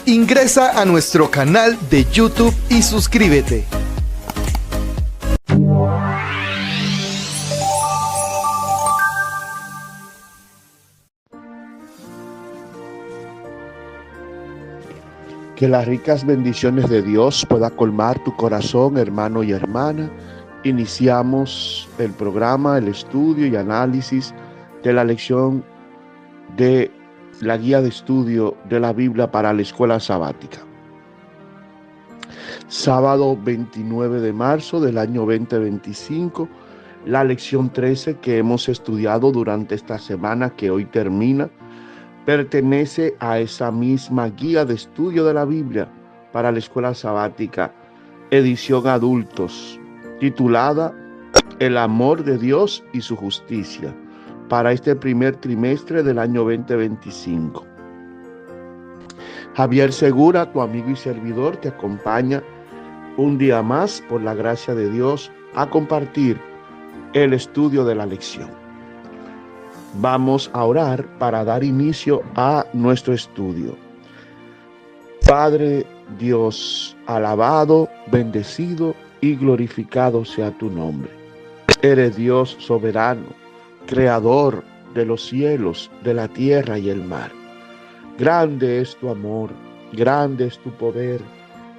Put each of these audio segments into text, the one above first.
Ingresa a nuestro canal de YouTube y suscríbete. Que las ricas bendiciones de Dios pueda colmar tu corazón, hermano y hermana. Iniciamos el programa, el estudio y análisis de la lección de la guía de estudio de la Biblia para la escuela sabática. Sábado 29 de marzo del año 2025, la lección 13 que hemos estudiado durante esta semana que hoy termina, pertenece a esa misma guía de estudio de la Biblia para la escuela sabática, edición adultos, titulada El amor de Dios y su justicia, para este primer trimestre del año 2025. Javier Segura, tu amigo y servidor, te acompaña un día más, por la gracia de Dios, a compartir el estudio de la lección. Vamos a orar para dar inicio a nuestro estudio. Padre Dios, alabado, bendecido y glorificado sea tu nombre. Eres Dios soberano, creador de los cielos, de la tierra y el mar. Grande es tu amor, grande es tu poder,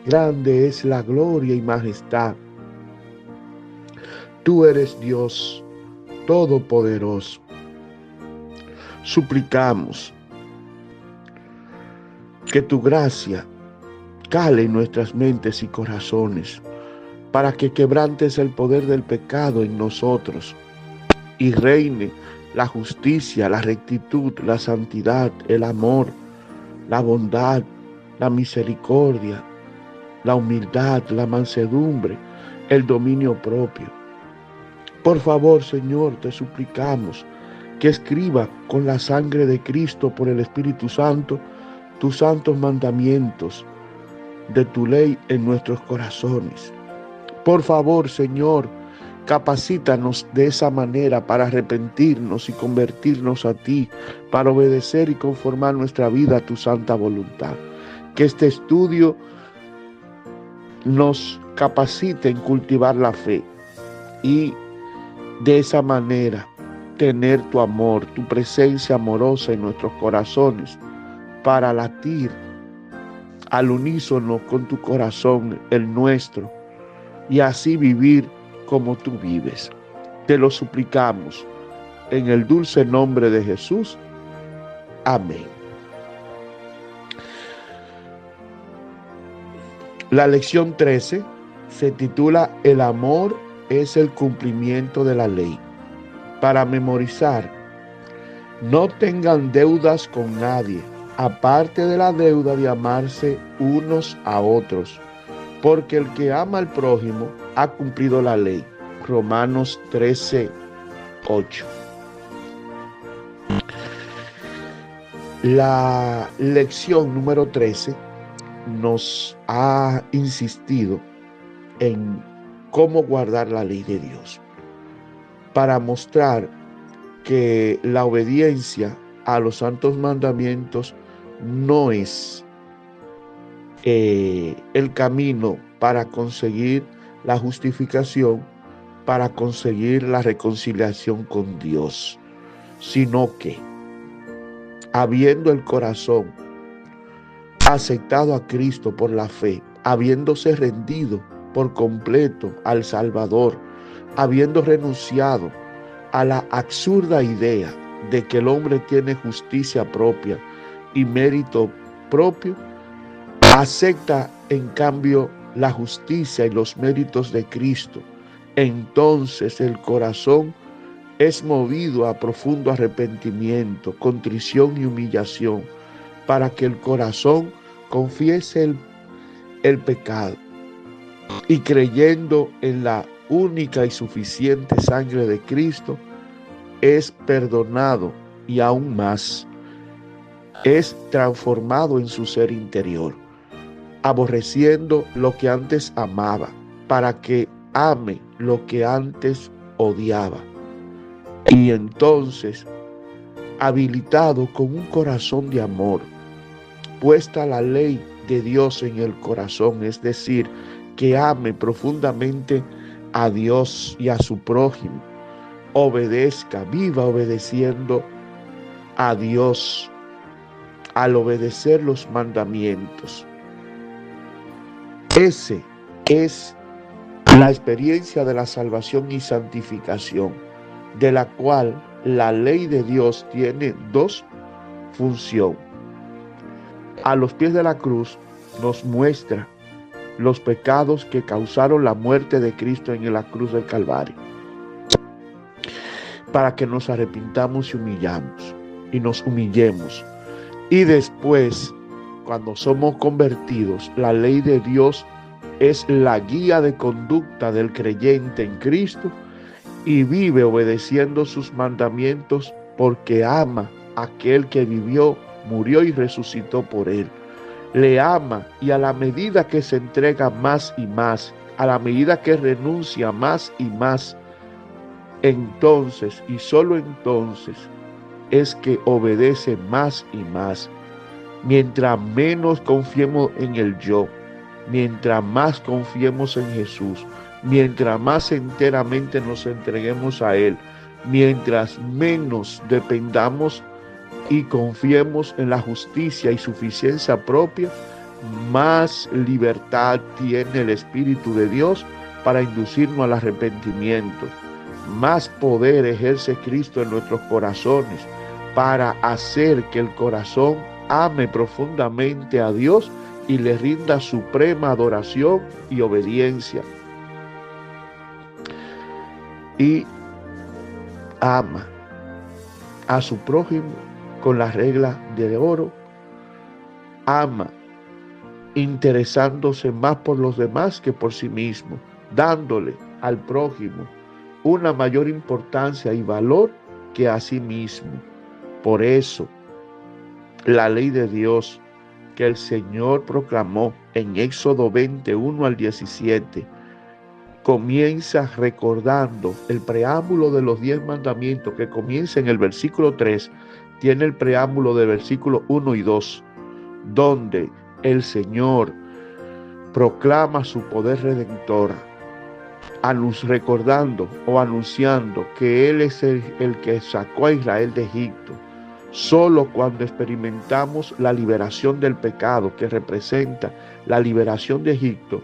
grande es la gloria y majestad. Tú eres Dios todopoderoso. Suplicamos que tu gracia cale en nuestras mentes y corazones para que quebrantes el poder del pecado en nosotros y reine la justicia, la rectitud, la santidad, el amor, la bondad, la misericordia, la humildad, la mansedumbre, el dominio propio. Por favor, Señor, te suplicamos que escriba con la sangre de Cristo por el Espíritu Santo tus santos mandamientos de tu ley en nuestros corazones. Por favor, Señor, capacítanos de esa manera para arrepentirnos y convertirnos a ti, para obedecer y conformar nuestra vida a tu santa voluntad. Que este estudio nos capacite en cultivar la fe y de esa manera tener tu amor, tu presencia amorosa en nuestros corazones para latir al unísono con tu corazón, el nuestro, y así vivir como tú vives. Te lo suplicamos en el dulce nombre de Jesús. Amén. La lección 13 se titula El amor es el cumplimiento de la ley. Para memorizar, no tengan deudas con nadie, aparte de la deuda de amarse unos a otros, porque el que ama al prójimo ha cumplido la ley. Romanos 13:8. La lección número 13 nos ha insistido en cómo guardar la ley de Dios, para mostrar que la obediencia a los santos mandamientos no es el camino para conseguir la justificación, para conseguir la reconciliación con Dios, sino que, habiendo el corazón aceptado a Cristo por la fe, habiéndose rendido por completo al Salvador, habiendo renunciado a la absurda idea de que el hombre tiene justicia propia y mérito propio, acepta en cambio la justicia y los méritos de Cristo. Entonces el corazón es movido a profundo arrepentimiento, contrición y humillación, para que el corazón confiese el pecado y, creyendo en la única y suficiente sangre de Cristo, es perdonado y aún más es transformado en su ser interior, aborreciendo lo que antes amaba, para que ame lo que antes odiaba. Y entonces, habilitado con un corazón de amor, puesta la ley de Dios en el corazón, es decir, que ame profundamente a Dios y a su prójimo, obedezca, viva obedeciendo a Dios al obedecer los mandamientos. Ese es la experiencia de la salvación y santificación, de la cual la ley de Dios tiene dos funciones. A los pies de la cruz nos muestra los pecados que causaron la muerte de Cristo en la cruz del Calvario, para que nos arrepintamos y nos humillemos. Y después, cuando somos convertidos, la ley de Dios es la guía de conducta del creyente en Cristo y vive obedeciendo sus mandamientos porque ama a aquel que vivió, murió y resucitó por él. Le ama, y a la medida que se entrega más y más, a la medida que renuncia más y más, entonces y solo entonces es que obedece más y más. Mientras menos confiemos en el yo, mientras más confiemos en Jesús, mientras más enteramente nos entreguemos a Él, mientras menos dependamos y confiemos en la justicia y suficiencia propia, más libertad tiene el Espíritu de Dios para inducirnos al arrepentimiento. Más poder ejerce Cristo en nuestros corazones para hacer que el corazón ame profundamente a Dios y le rinda suprema adoración y obediencia. Y ama a su prójimo con las reglas de oro. Ama interesándose más por los demás que por sí mismo, dándole al prójimo una mayor importancia y valor que a sí mismo. Por eso, la ley de Dios que el Señor proclamó en Éxodo 21 al 17, comienza recordando el preámbulo de los 10 mandamientos que comienza en el versículo 3, tiene el preámbulo de versículos 1 y 2, donde el Señor proclama su poder redentor, recordando o anunciando que Él es el que sacó a Israel de Egipto. Solo cuando experimentamos la liberación del pecado, que representa la liberación de Egipto,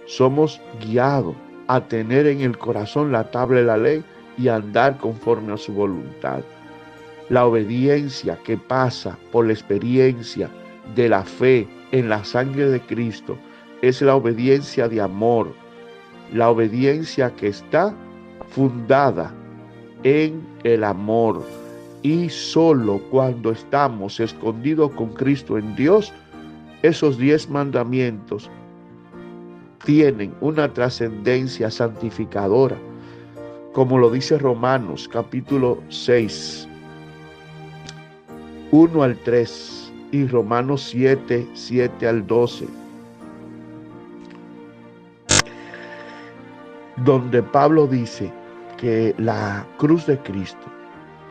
somos guiados a tener en el corazón la tabla de la ley y andar conforme a su voluntad. La obediencia que pasa por la experiencia de la fe en la sangre de Cristo es la obediencia de amor, la obediencia que está fundada en el amor. Y solo cuando estamos escondidos con Cristo en Dios, esos 10 mandamientos tienen una trascendencia santificadora, como lo dice Romanos capítulo 6, 1 al 3 y Romanos 7, 7 al 12, donde Pablo dice que la cruz de Cristo,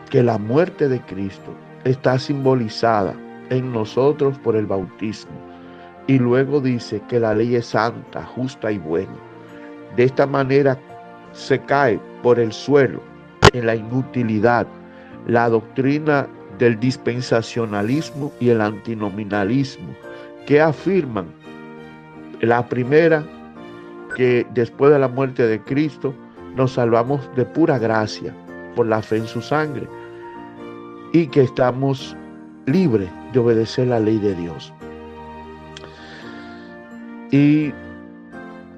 que la muerte de Cristo está simbolizada en nosotros por el bautismo. Y luego dice que la ley es santa, justa y buena. De esta manera se cae por el suelo en la inutilidad la doctrina del dispensacionalismo y el antinominalismo, que afirman la primera, que después de la muerte de Cristo nos salvamos de pura gracia por la fe en su sangre y que estamos libres de obedecer la ley de Dios. Y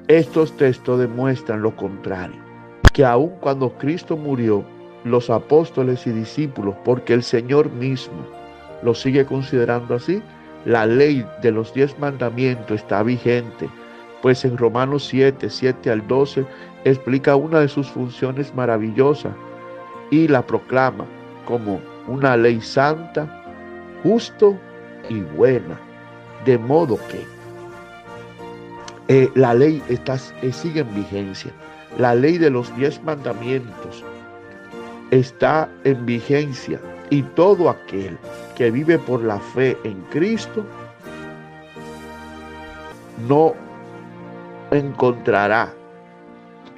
estos textos demuestran lo contrario, que aun cuando Cristo murió, los apóstoles y discípulos, porque el Señor mismo lo sigue considerando así, la ley de los 10 mandamientos está vigente, pues en Romanos 7, 7 al 12 explica una de sus funciones maravillosas y la proclama como una ley santa, justo y buena, de modo que la ley sigue en vigencia. La ley de los 10 mandamientos está en vigencia y todo aquel que vive por la fe en Cristo no encontrará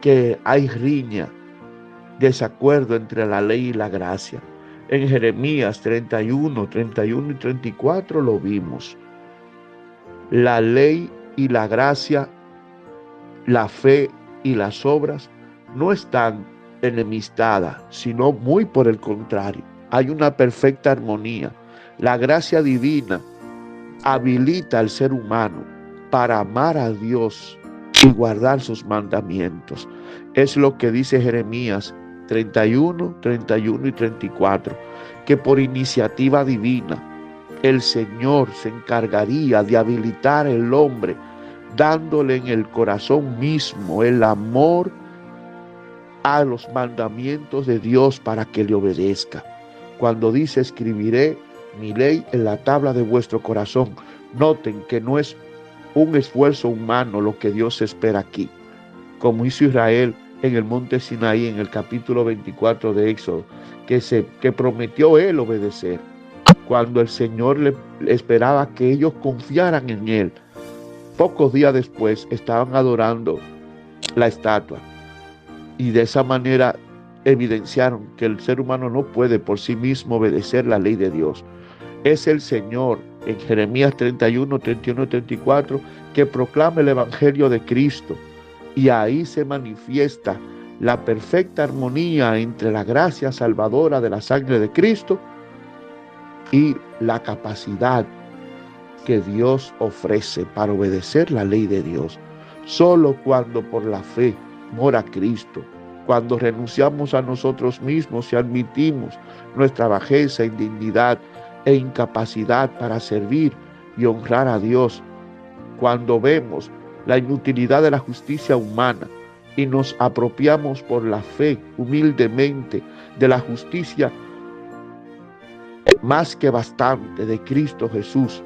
que hay riña, desacuerdo entre la ley y la gracia. En Jeremías 31 y 34 lo vimos. La ley y la gracia, la fe y las obras no están enemistadas, sino muy por el contrario. Hay una perfecta armonía. La gracia divina habilita al ser humano para amar a Dios y guardar sus mandamientos. Es lo que dice Jeremías 31 y 34, que por iniciativa divina el Señor se encargaría de habilitar al hombre, dándole en el corazón mismo el amor a los mandamientos de Dios para que le obedezca. Cuando dice escribiré mi ley en la tabla de vuestro corazón, noten que no es un esfuerzo humano lo que Dios espera aquí, como hizo Israel en el monte Sinaí en el capítulo 24 de Éxodo, que prometió él obedecer, cuando el Señor le esperaba que ellos confiaran en él. Pocos días después estaban adorando la estatua y de esa manera evidenciaron que el ser humano no puede por sí mismo obedecer la ley de Dios. Es el Señor en Jeremías 31 y 34 que proclama el evangelio de Cristo, y ahí se manifiesta la perfecta armonía entre la gracia salvadora de la sangre de Cristo y la capacidad que Dios ofrece para obedecer la ley de Dios. Solo cuando por la fe mora Cristo, cuando renunciamos a nosotros mismos y admitimos nuestra bajeza, indignidad e incapacidad para servir y honrar a Dios, cuando vemos la inutilidad de la justicia humana y nos apropiamos por la fe humildemente de la justicia más que bastante de Cristo Jesús,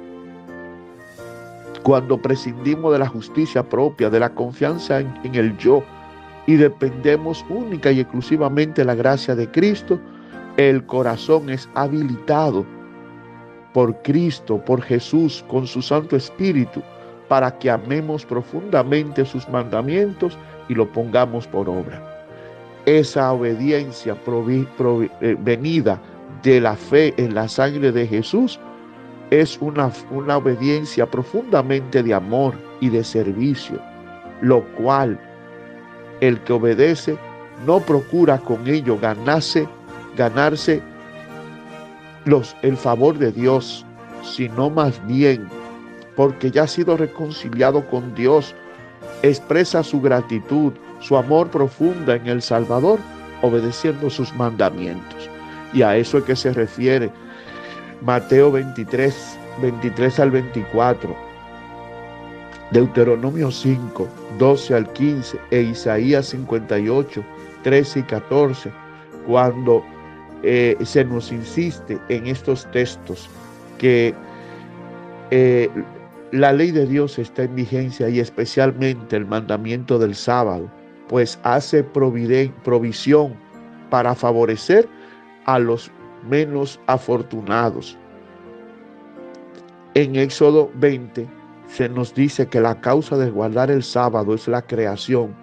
cuando prescindimos de la justicia propia, de la confianza en el yo, y dependemos única y exclusivamente de la gracia de Cristo, el corazón es habilitado por Cristo, por Jesús, con su Santo Espíritu, para que amemos profundamente sus mandamientos y lo pongamos por obra. Esa obediencia venida de la fe en la sangre de Jesús es una obediencia profundamente de amor y de servicio, lo cual el que obedece no procura con ello ganarse el favor de Dios, sino más bien, porque ya ha sido reconciliado con Dios, expresa su gratitud, su amor profundo en el Salvador, obedeciendo sus mandamientos. Y a eso es que se refiere Mateo 23 al 24, Deuteronomio 5, 12 al 15 e Isaías 58, 13 y 14, cuando se nos insiste en estos textos que la ley de Dios está en vigencia, y especialmente el mandamiento del sábado, pues hace provisión para favorecer a los menos afortunados. En Éxodo 20 se nos dice que la causa de guardar el sábado es la creación,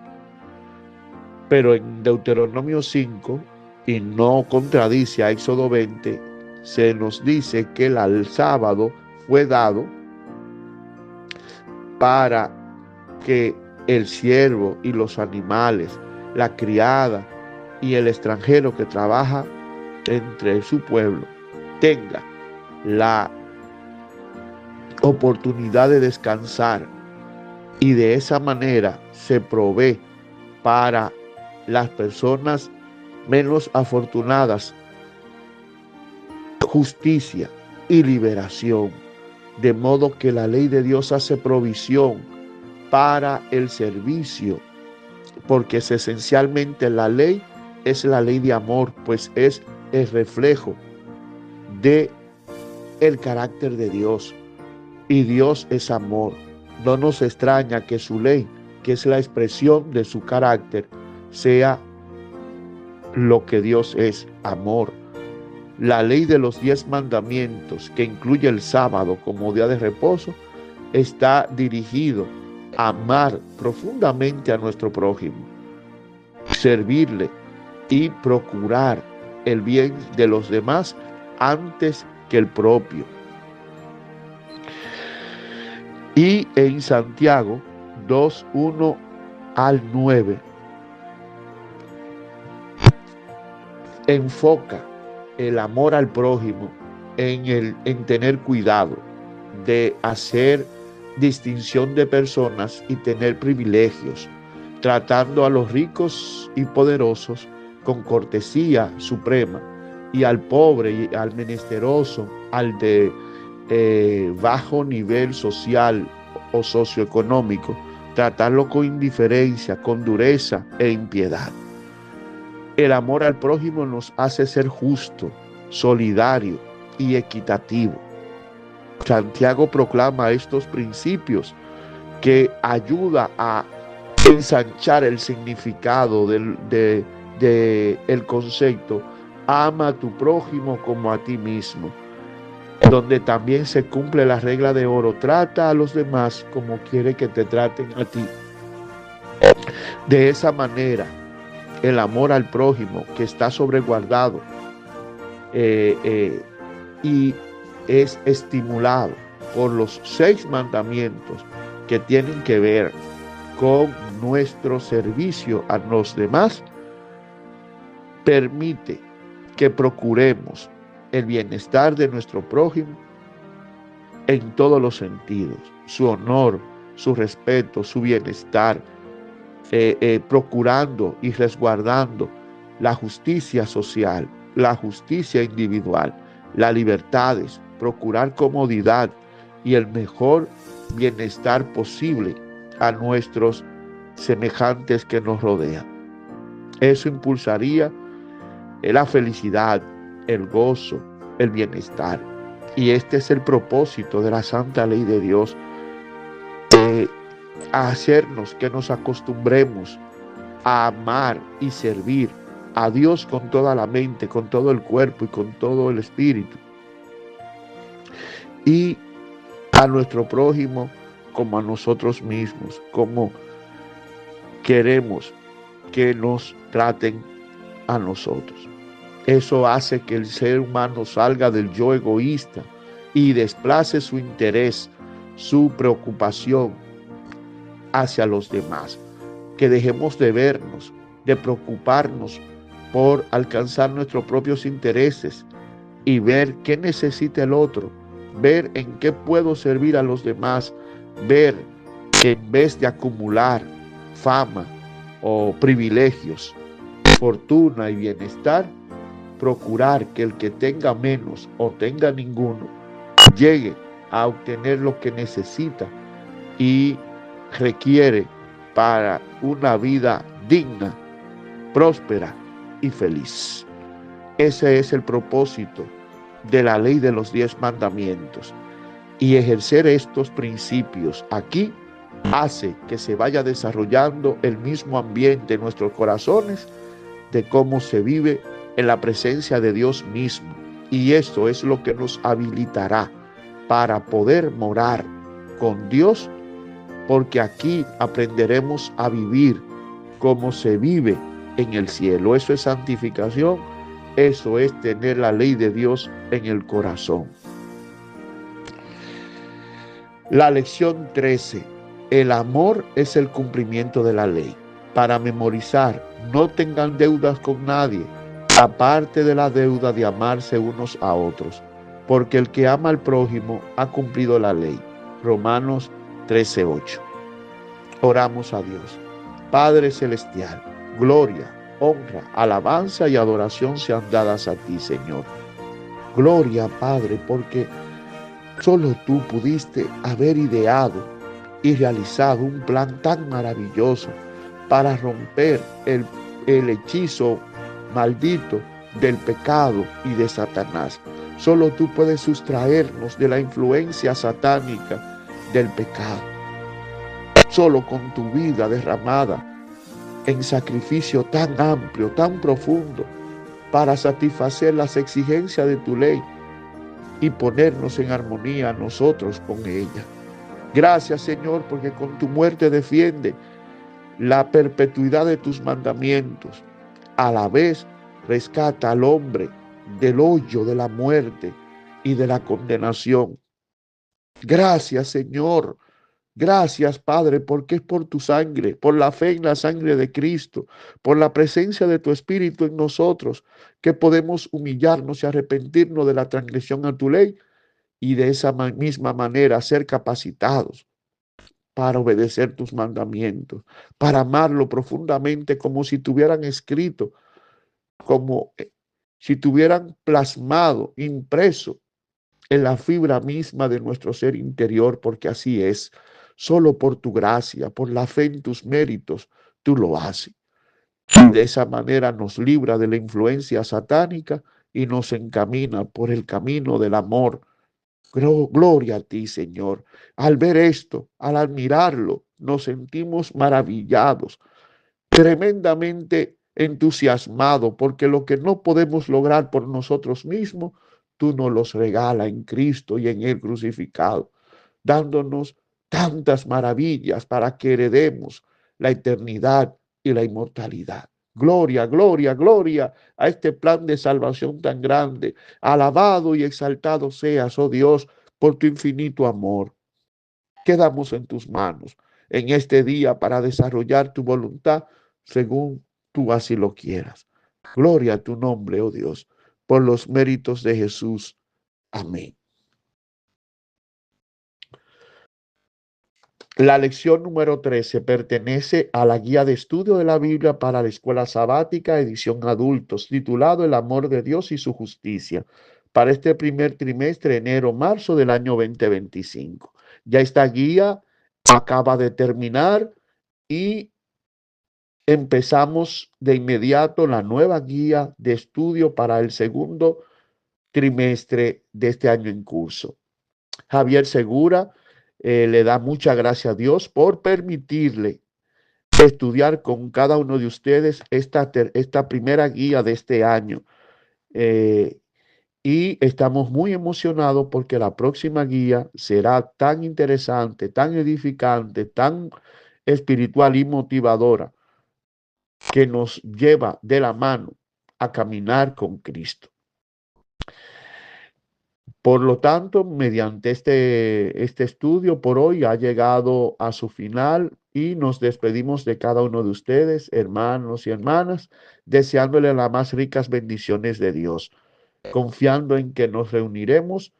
pero en Deuteronomio 5, y no contradice a Éxodo 20, se nos dice que el sábado fue dado para que el siervo y los animales, la criada y el extranjero que trabaja entre su pueblo tenga la oportunidad de descansar, y de esa manera se provee para las personas menos afortunadas justicia y liberación, de modo que la ley de Dios hace provisión para el servicio, porque esencialmente la ley es la ley de amor, pues es el reflejo de el carácter de Dios, y Dios es amor. No nos extraña que su ley, que es la expresión de su carácter, sea lo que Dios es, amor. La ley de los 10 mandamientos, que incluye el sábado como día de reposo, está dirigido amar profundamente a nuestro prójimo, servirle y procurar el bien de los demás antes que el propio. Y en Santiago 2:1 al 9 enfoca el amor al prójimo en tener cuidado de hacer distinción de personas y tener privilegios, tratando a los ricos y poderosos con cortesía suprema, y al pobre y al menesteroso, al de bajo nivel social o socioeconómico, tratarlo con indiferencia, con dureza e impiedad. El amor al prójimo nos hace ser justo, solidario y equitativo. Santiago proclama estos principios que ayuda a ensanchar el significado del concepto ama a tu prójimo como a ti mismo, donde también se cumple la regla de oro: trata a los demás como quiere que te traten a ti. De esa manera, el amor al prójimo, que está sobreguardado y es estimulado por los 6 mandamientos que tienen que ver con nuestro servicio a los demás, permite que procuremos el bienestar de nuestro prójimo en todos los sentidos: su honor, su respeto, su bienestar, procurando y resguardando la justicia social, la justicia individual, las libertades, procurar comodidad y el mejor bienestar posible a nuestros semejantes que nos rodean. Eso impulsaría la felicidad, el gozo, el bienestar. Y este es el propósito de la santa ley de Dios, a hacernos que nos acostumbremos a amar y servir a Dios con toda la mente, con todo el cuerpo y con todo el espíritu, y a nuestro prójimo como a nosotros mismos, como queremos que nos traten a nosotros. Eso hace que el ser humano salga del yo egoísta y desplace su interés, su preocupación hacia los demás. Que dejemos de vernos, de preocuparnos por alcanzar nuestros propios intereses y ver qué necesita el otro, ver en qué puedo servir a los demás, ver que en vez de acumular fama o privilegios, fortuna y bienestar, procurar que el que tenga menos o tenga ninguno llegue a obtener lo que necesita y requiere para una vida digna, próspera y feliz. Ese es el propósito de la ley de los 10 mandamientos. Y ejercer estos principios aquí hace que se vaya desarrollando el mismo ambiente en nuestros corazones de cómo se vive en la presencia de Dios mismo. Y esto es lo que nos habilitará para poder morar con Dios, porque aquí aprenderemos a vivir como se vive en el cielo. Eso es santificación, eso es tener la ley de Dios en el corazón. La lección 13. El amor es el cumplimiento de la ley. Para memorizar: no tengan deudas con nadie, aparte de la deuda de amarse unos a otros, porque el que ama al prójimo ha cumplido la ley. Romanos 13:8. Oramos a Dios. Padre celestial, gloria, honra, alabanza y adoración sean dadas a ti, Señor. Gloria, Padre, porque solo tú pudiste haber ideado y realizado un plan tan maravilloso para romper el hechizo maldito del pecado y de Satanás. Solo tú puedes sustraernos de la influencia satánica del pecado. Solo con tu vida derramada en sacrificio tan amplio, tan profundo, para satisfacer las exigencias de tu ley y ponernos en armonía nosotros con ella. Gracias, Señor, porque con tu muerte defiende la perpetuidad de tus mandamientos. A la vez rescata al hombre del hoyo de la muerte y de la condenación. Gracias, Señor. Gracias, Padre, porque es por tu sangre, por la fe en la sangre de Cristo, por la presencia de tu Espíritu en nosotros, que podemos humillarnos y arrepentirnos de la transgresión a tu ley y de esa misma manera ser capacitados para obedecer tus mandamientos, para amarlo profundamente como si tuvieran escrito, como si tuvieran plasmado, impreso en la fibra misma de nuestro ser interior, porque así es. Solo por tu gracia, por la fe en tus méritos, tú lo haces. Y de esa manera nos libra de la influencia satánica y nos encamina por el camino del amor. Gloria a ti, Señor. Al ver esto, al admirarlo, nos sentimos maravillados, tremendamente entusiasmados, porque lo que no podemos lograr por nosotros mismos, tú nos los regalas en Cristo y en Él crucificado, dándonos tantas maravillas para que heredemos la eternidad y la inmortalidad. Gloria, gloria, gloria a este plan de salvación tan grande. Alabado y exaltado seas, oh Dios, por tu infinito amor. Quedamos en tus manos en este día para desarrollar tu voluntad según tú así lo quieras. Gloria a tu nombre, oh Dios, por los méritos de Jesús. Amén. La lección número 13 pertenece a la guía de estudio de la Biblia para la escuela sabática, edición adultos, titulado El amor de Dios y su justicia, para este primer trimestre, enero-marzo del año 2025. Ya esta guía acaba de terminar y empezamos de inmediato la nueva guía de estudio para el segundo trimestre de este año en curso. Javier Segura le da mucha gracia a Dios por permitirle estudiar con cada uno de ustedes esta primera guía de este año. Eh, y estamos muy emocionados porque la próxima guía será tan interesante, tan edificante, tan espiritual y motivadora, que nos lleva de la mano a caminar con Cristo. Por lo tanto, mediante este estudio por hoy ha llegado a su final y nos despedimos de cada uno de ustedes, hermanos y hermanas, deseándole las más ricas bendiciones de Dios, confiando en que nos reuniremos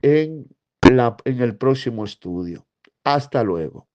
en el próximo estudio. Hasta luego.